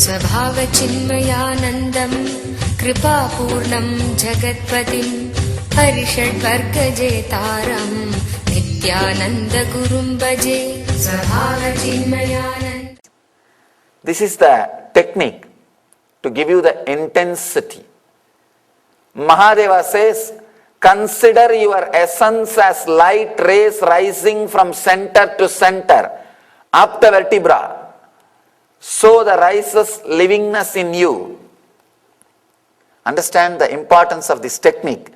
स्वभावचिन्मयानन्दं कृपापूर्णं जगत्पतिं हरिषड्वर्गजेतारं नित्यानन्दगुरुं भजे स्वभावचिन्मयानन्द. This is the technique to give you the intensity. Mahadeva says, consider your essence as light rays rising from center to center, up the vertebra. So the rises livingness in you. Understand the importance of this technique.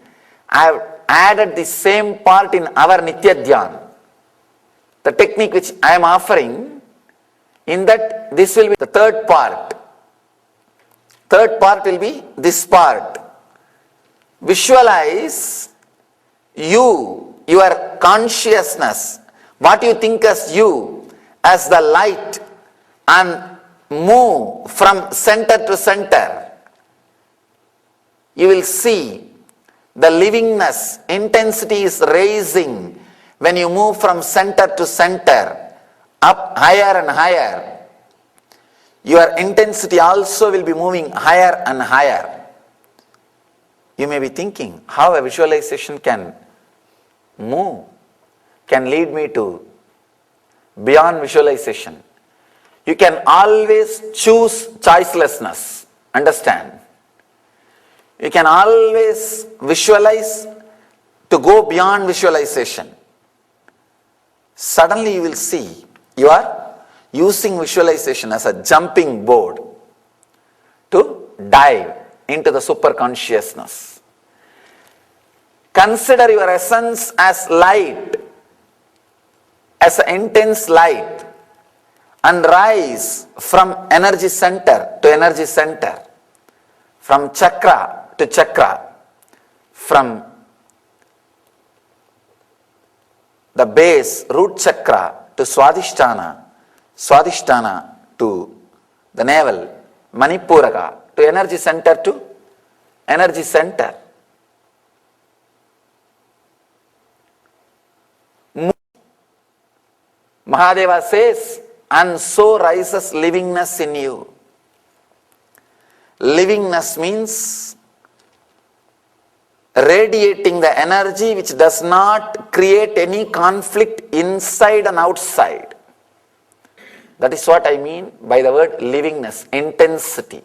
I have added the same part in our Nitya Dhyan. The technique which I am offering, in that this will be the third part. Third part will be this part. Visualize you, your consciousness, what you think as you, as the light, and move from center to center. You will see the livingness, intensity is raising when you move from center to center, up higher and higher. Your intensity also will be moving higher and higher. You may be thinking how a visualization can move, can lead me to beyond visualization. You can always choose choicelessness. Understand? You can always visualize to go beyond visualization. Suddenly you will see you are using visualization as a jumping board to dive into the super consciousness. Consider your essence as light, as an intense light, and rise from energy center to energy center, from chakra to chakra, from the base, root chakra to Swadhisthana, Swadhisthana to the navel, Manipuraka, to energy center to energy center. Mahadeva says, and so rises livingness in you. Livingness means radiating the energy which does not create any conflict inside and outside. That is what I mean by the word livingness, intensity.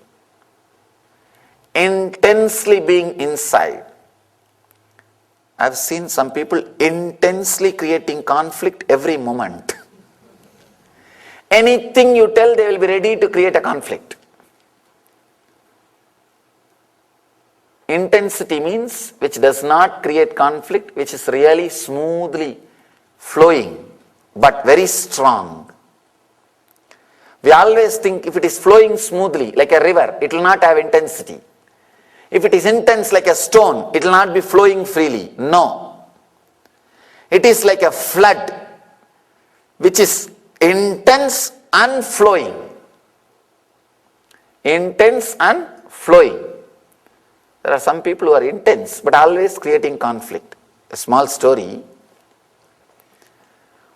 Intensely being inside. I have seen some people intensely creating conflict every moment. Anything you tell, they will be ready to create a conflict. Intensity means which does not create conflict, which is really smoothly flowing, but very strong. We always think if it is flowing smoothly like a river, it will not have intensity. If it is intense like a stone, it will not be flowing freely. No. It is like a flood which is intense and flowing. Intense and flowing. There are some people who are intense but always creating conflict. A small story.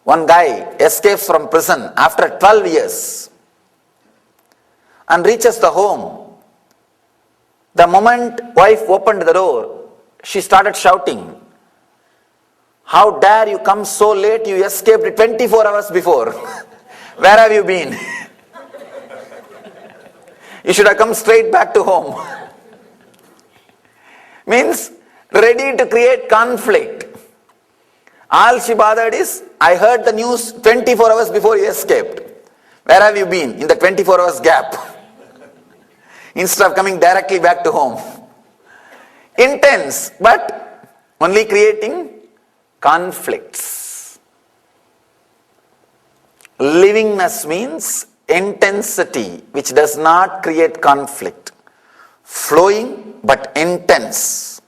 One guy escapes from prison after 12 years and reaches the home. The moment wife opened the door, she started shouting, "How dare you come so late? You escaped 24 hours before. Where have you been? You should have come straight back to home." Means ready to create conflict. All she bothered is, I heard the news 24 hours before you escaped. Where have you been in the 24 hours gap? Instead of coming directly back to home. Intense, but only creating conflicts. Livingness means intensity which does not create conflict. Flowing but intense.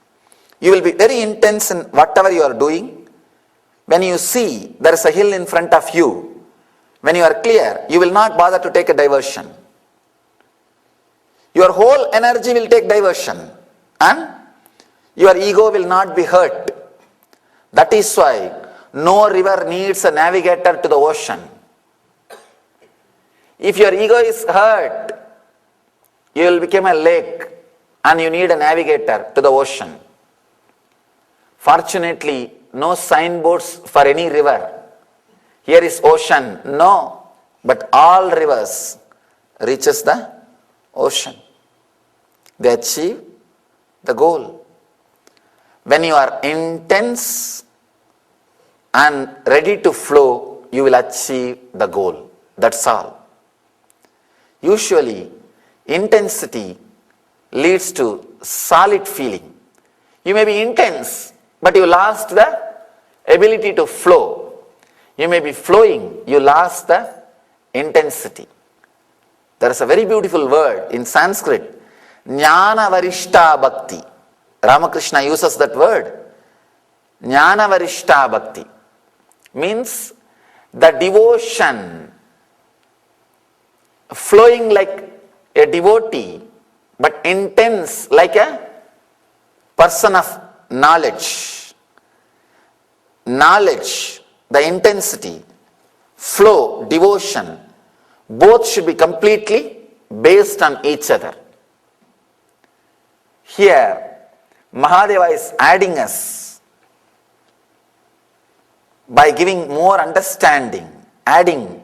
You will be very intense in whatever you are doing. When you see there is a hill in front of you, when you are clear, you will not bother to take a diversion. Your whole energy will take diversion and your ego will not be hurt. That is why no river needs a navigator to the ocean. If your ego is hurt, you will become a lake and you need a navigator to the ocean. Fortunately, no signboards for any river. Here is ocean. No, but all rivers reaches the ocean. They achieve the goal. When you are intense and ready to flow, you will achieve the goal. That's all. Usually, intensity leads to solid feeling. You may be intense, but you lost the ability to flow. You may be flowing, you lost the intensity. There is a very beautiful word in Sanskrit, Jnana Varishta Bhakti. Ramakrishna uses that word. Jnana Varishta Bhakti means the devotion flowing like a devotee, but intense like a person of knowledge. Knowledge, the intensity, flow, devotion, both should be completely based on each other. Here, Mahadeva is adding us by giving more understanding, adding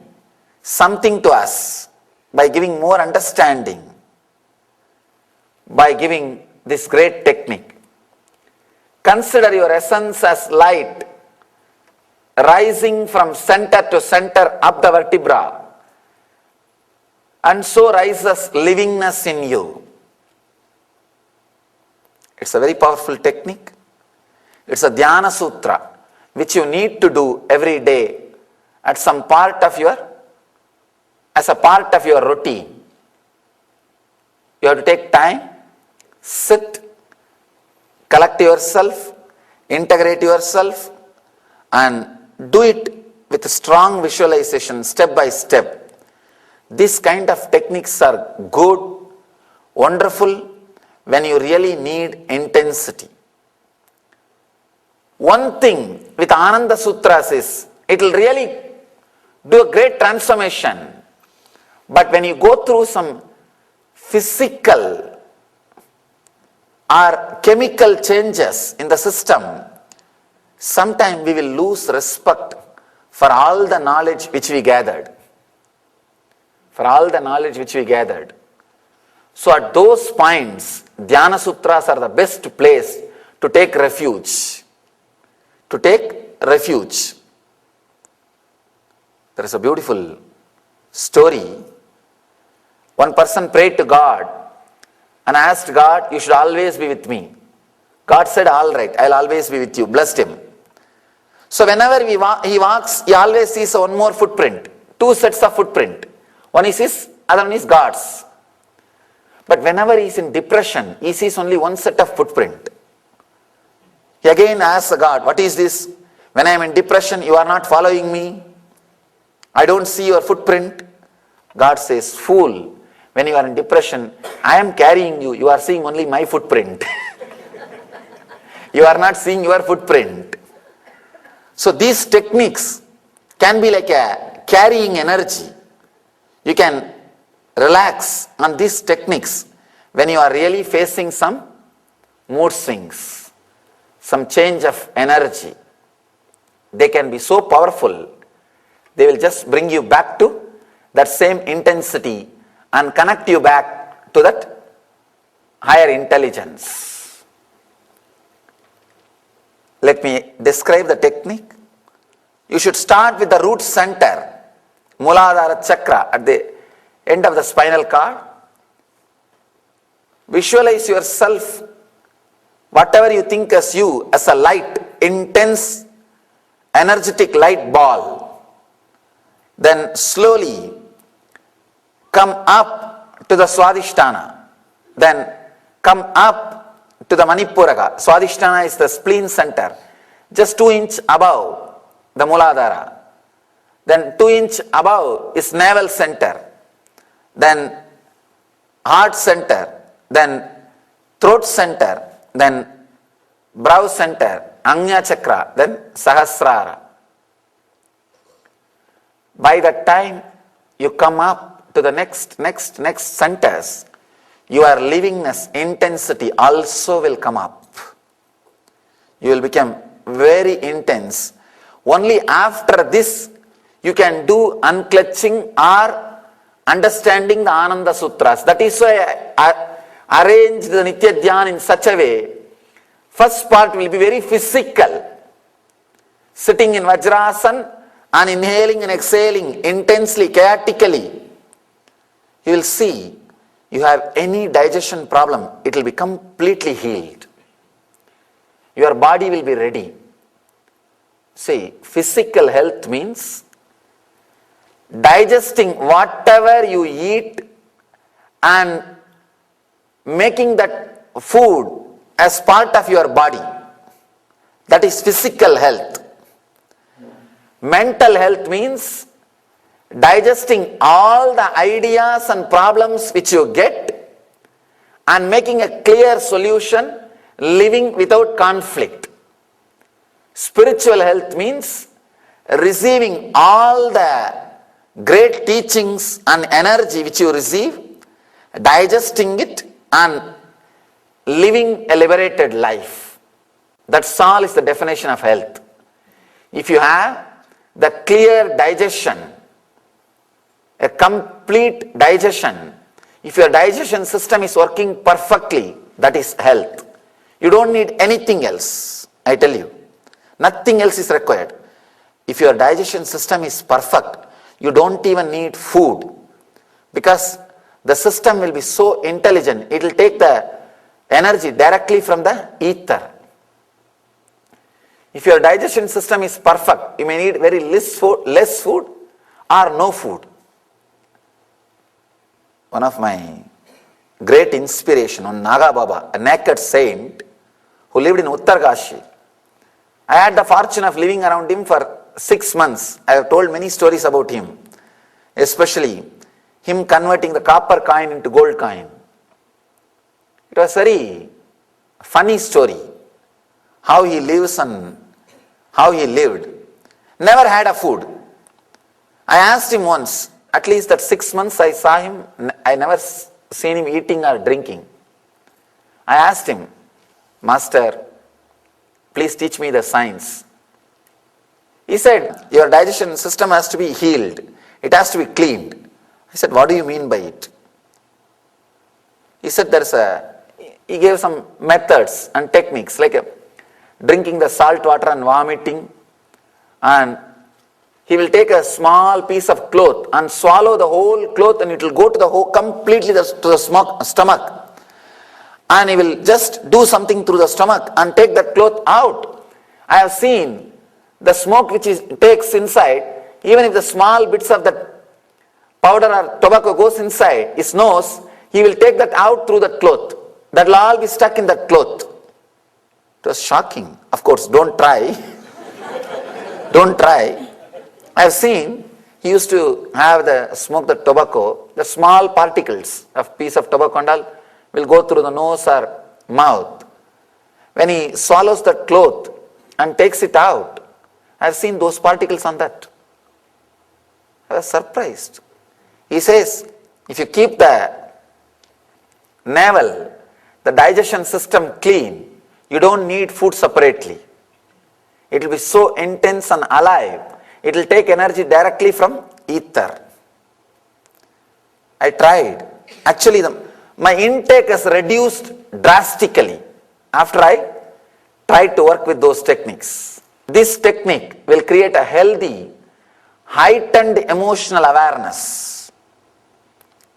something to us, by giving more understanding, by giving this great technique. Consider your essence as light rising from center to center up the vertebra, and so rises livingness in you. It's a very powerful technique. It's a Dhyana Sutra which you need to do every day at some part of as a part of your routine. You have to take time, sit, collect yourself, integrate yourself, and do it with strong visualization, step by step. These kind of techniques are good, wonderful, when you really need intensity. One thing with Ananda Sutras is, it will really do a great transformation. But when you go through some physical or chemical changes in the system, sometimes we will lose respect for all the knowledge which we gathered. For all the knowledge which we gathered. So at those points, Dhyana Sutras are the best place to take refuge. To take refuge. There is a beautiful story. One person prayed to God and asked God, you should always be with me. God said, all right, I'll always be with you. Blessed him. So whenever he walks, he always sees one more footprint. Two sets of footprint. One is his, other one is God's. But whenever he is in depression, he sees only one set of footprint. He again asks God, what is this? When I am in depression, you are not following me. I don't see your footprint. God says, fool, when you are in depression, I am carrying you. You are seeing only my footprint. You are not seeing your footprint. So these techniques can be like a carrying energy. You can relax on these techniques when you are really facing some mood swings, some change of energy. They can be so powerful, they will just bring you back to that same intensity and connect you back to that higher intelligence. Let me describe the technique. You should start with the root center, Muladhara Chakra, at the end of the spinal cord. Visualize yourself, whatever you think as you, as a light, intense, energetic light ball. Then slowly come up to the Swadhisthana. Then come up to the Manipuraga. Swadhisthana is the spleen center, just 2 inches above the Muladhara. Then 2 inches above is navel center. Then heart center. Then throat center. Then brow center. Agnya Chakra. Then Sahasrara. By the time you come up to the next centers, your livingness intensity also will come up. You will become very intense. Only after this, you can do unclutching or understanding the Ananda Sutras. That is why I arranged the Nitya Dhyan in such a way. First part will be very physical. Sitting in Vajrasan and inhaling and exhaling intensely, chaotically. You will see, you have any digestion problem, it will be completely healed. Your body will be ready. See, physical health means digesting whatever you eat and making that food as part of your body. That is physical health. Mental health means digesting all the ideas and problems which you get and making a clear solution, living without conflict. Spiritual health means receiving all the great teachings and energy which you receive, digesting it and living a liberated life. That's all is the definition of health. If you have the clear digestion, a complete digestion, if your digestion system is working perfectly, that is health. You don't need anything else, I tell you. Nothing else is required. If your digestion system is perfect, you don't even need food, because the system will be so intelligent, it will take the energy directly from the ether. If your digestion system is perfect, you may need very less food or no food. One of my great inspiration, on Naga Baba, a naked saint who lived in Uttarkashi. I had the fortune of living around him for 6 months. I have told many stories about him, especially him converting the copper coin into gold coin. It was very funny story, how he lives and how he lived. Never had a food. I asked him once, at least that 6 months I saw him, I never seen him eating or drinking. I asked him, Master, please teach me the science. He said, your digestion system has to be healed. It has to be cleaned. I said, what do you mean by it? He said, he gave some methods and techniques, like drinking the salt water and vomiting, and he will take a small piece of cloth and swallow the whole cloth, and it will go to the whole, completely to the stomach. And he will just do something through the stomach and take that cloth out. I have seen the smoke which he takes inside, even if the small bits of that powder or tobacco goes inside his nose, he will take that out through that cloth. That will all be stuck in that cloth. It was shocking. Of course, don't try. Don't try. I have seen, he used to have smoke the tobacco, the small particles of piece of tobacco and all will go through the nose or mouth. When he swallows the cloth and takes it out, I have seen those particles on that. I was surprised. He says, if you keep the navel, the digestion system clean, you don't need food separately. It will be so intense and alive. It will take energy directly from ether. I tried. Actually, my intake has reduced drastically after I tried to work with those techniques. This technique will create a healthy, heightened emotional awareness.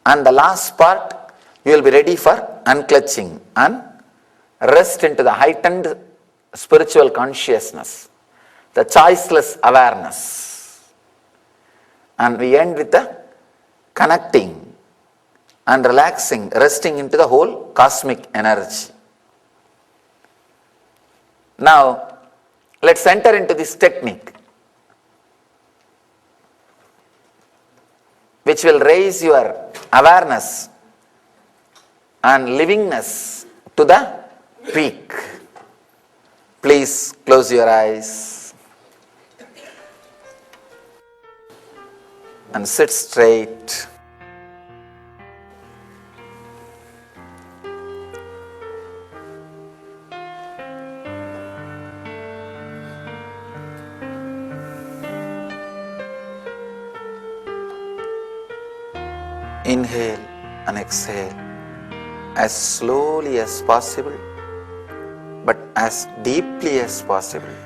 And the last part, you will be ready for unclutching and rest into the heightened spiritual consciousness, the choiceless awareness. And we end with the connecting and relaxing, resting into the whole cosmic energy. Now, let's enter into this technique, which will raise your awareness and livingness to the peak. Please close your eyes and sit straight. Inhale and exhale as slowly as possible, but as deeply as possible.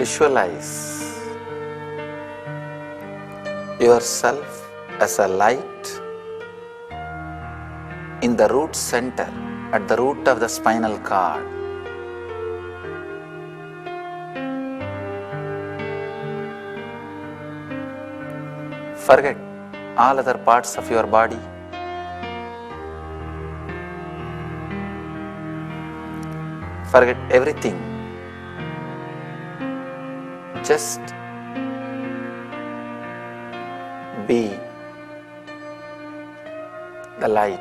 Visualize yourself as a light in the root center, at the root of the spinal cord. Forget all other parts of your body. Forget everything. Just be the light.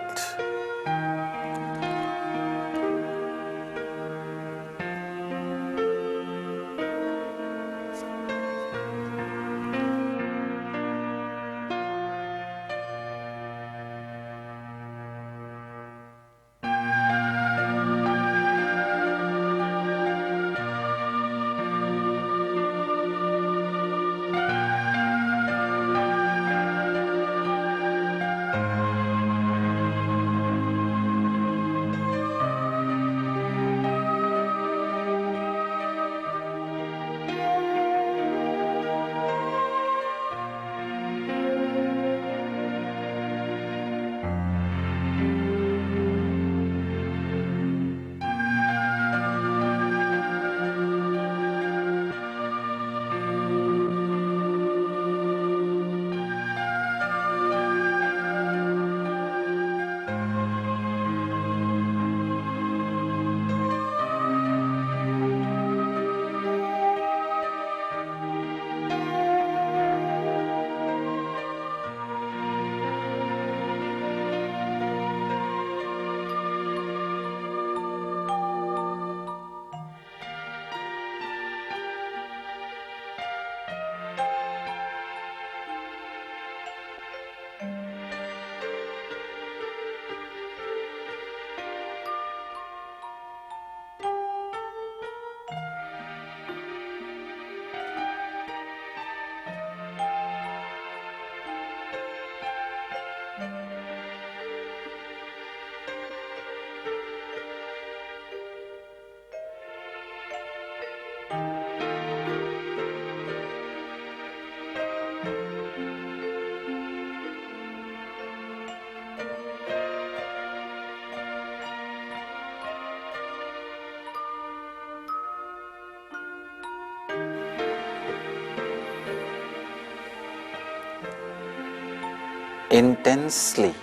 Intensely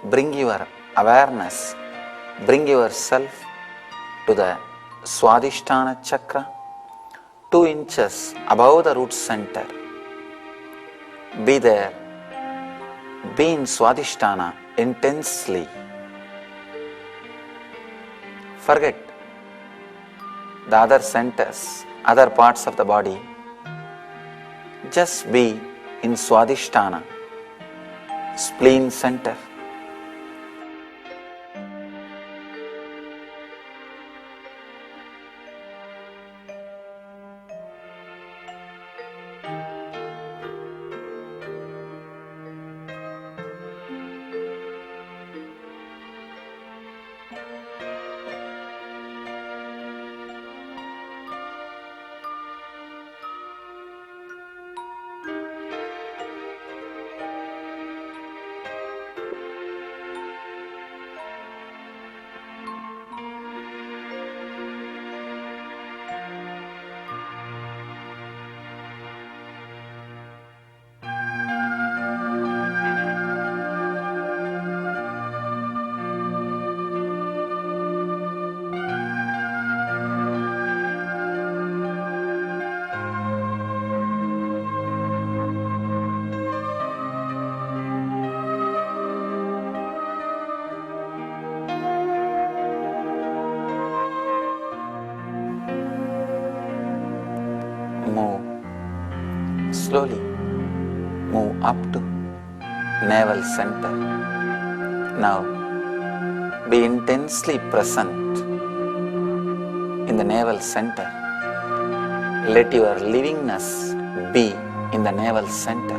bring your awareness, bring yourself to the Swadhisthana chakra, 2 inches above the root center. Be there, be in Swadhisthana intensely. Forget the other centers, other parts of the body. Just be in Swadhisthana, spleen center. slowly move up to navel center. Now be intensely present in the navel center. Let your livingness be in the navel center.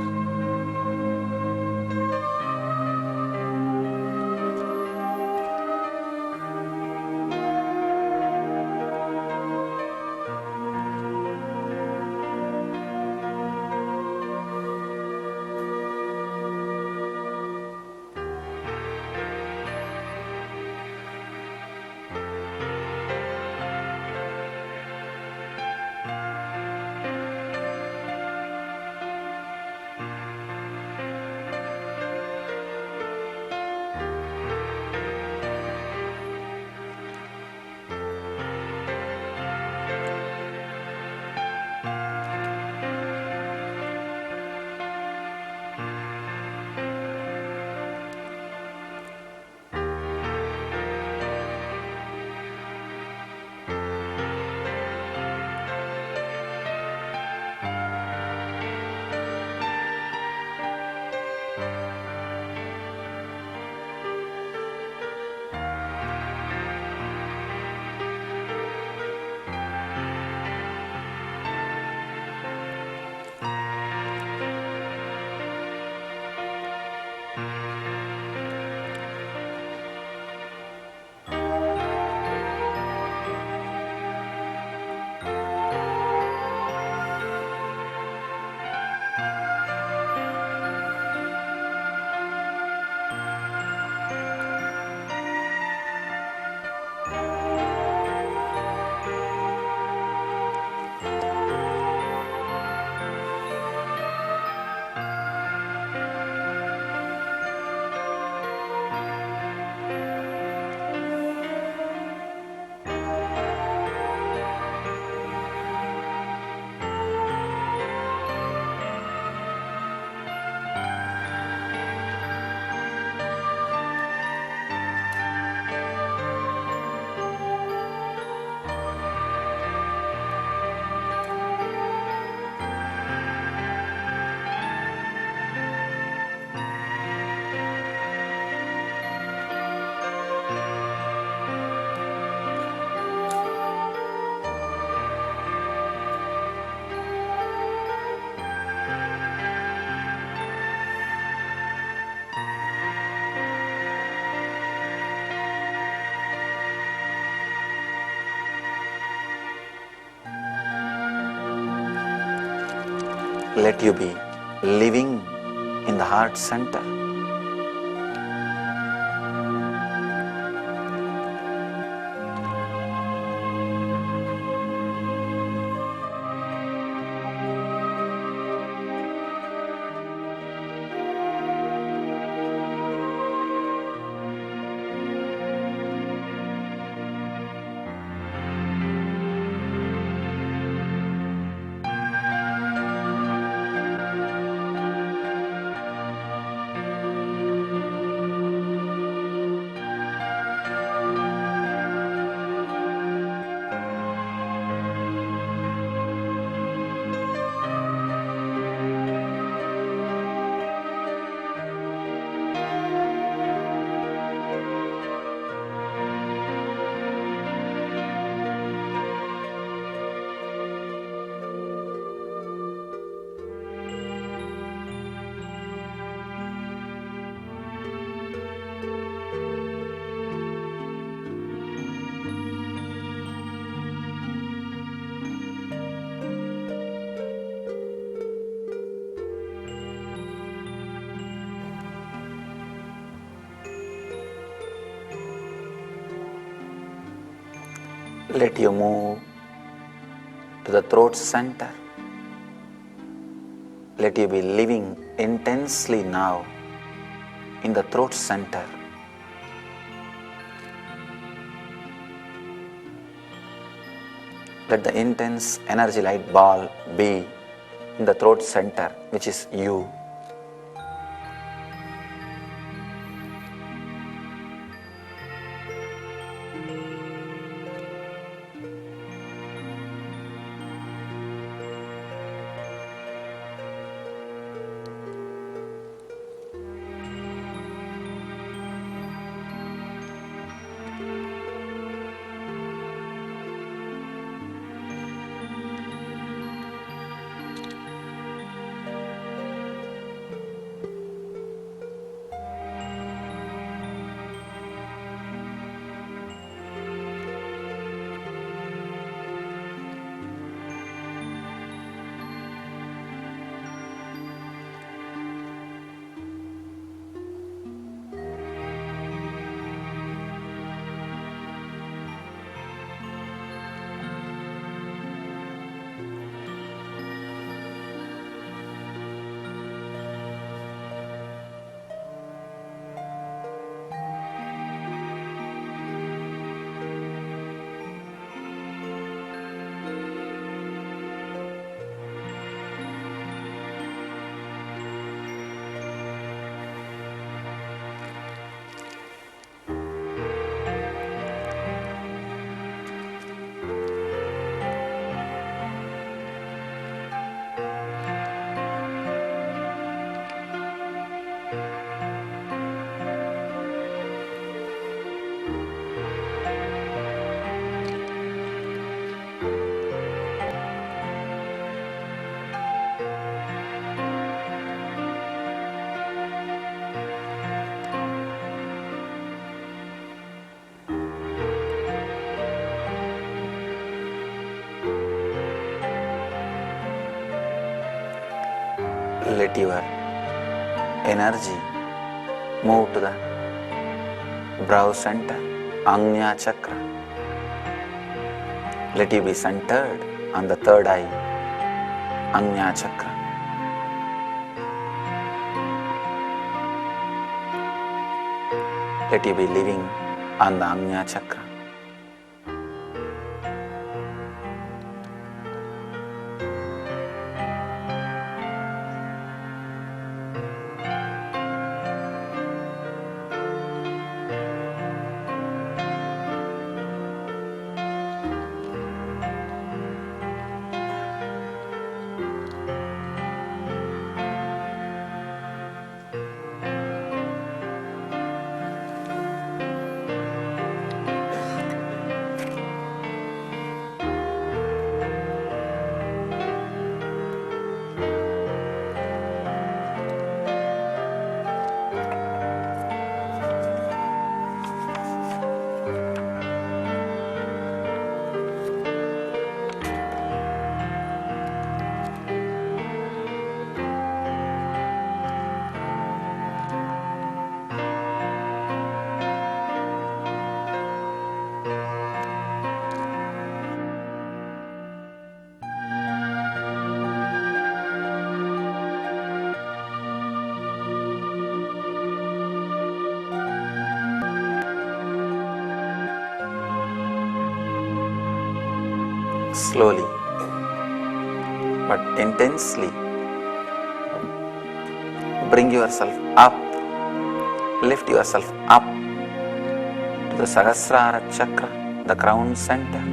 Let you be living in the heart center. Let you move to the throat center. Let you be living intensely now in the throat center. Let the intense energy light ball be in the throat center, which is you. Let your energy move to the brow center, Agnya Chakra. Let you be centered on the third eye, Agnya Chakra. Let you be living on the Agnya Chakra. Slowly but intensely bring yourself up, lift yourself up to the Sahasrara Chakra, the crown center.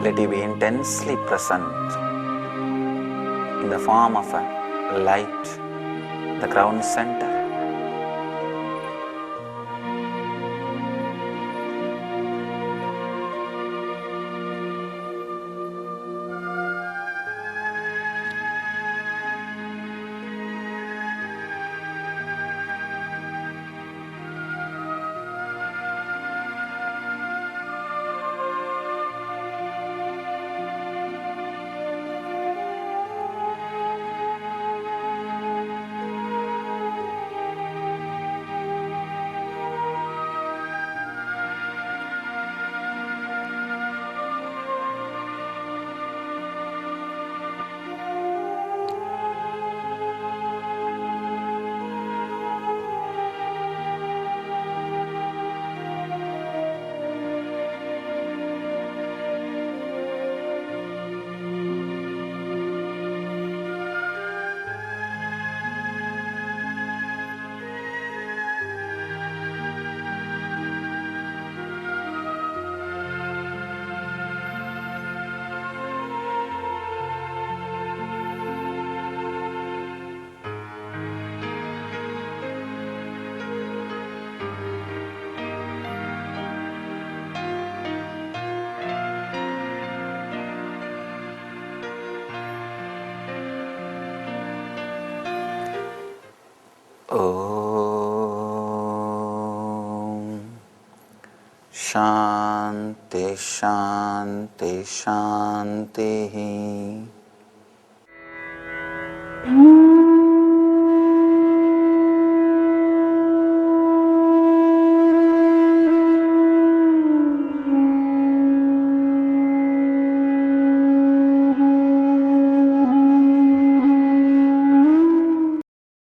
Let you be intensely present in the form of a light, the crown center. Om Shanti Shanti Shanti.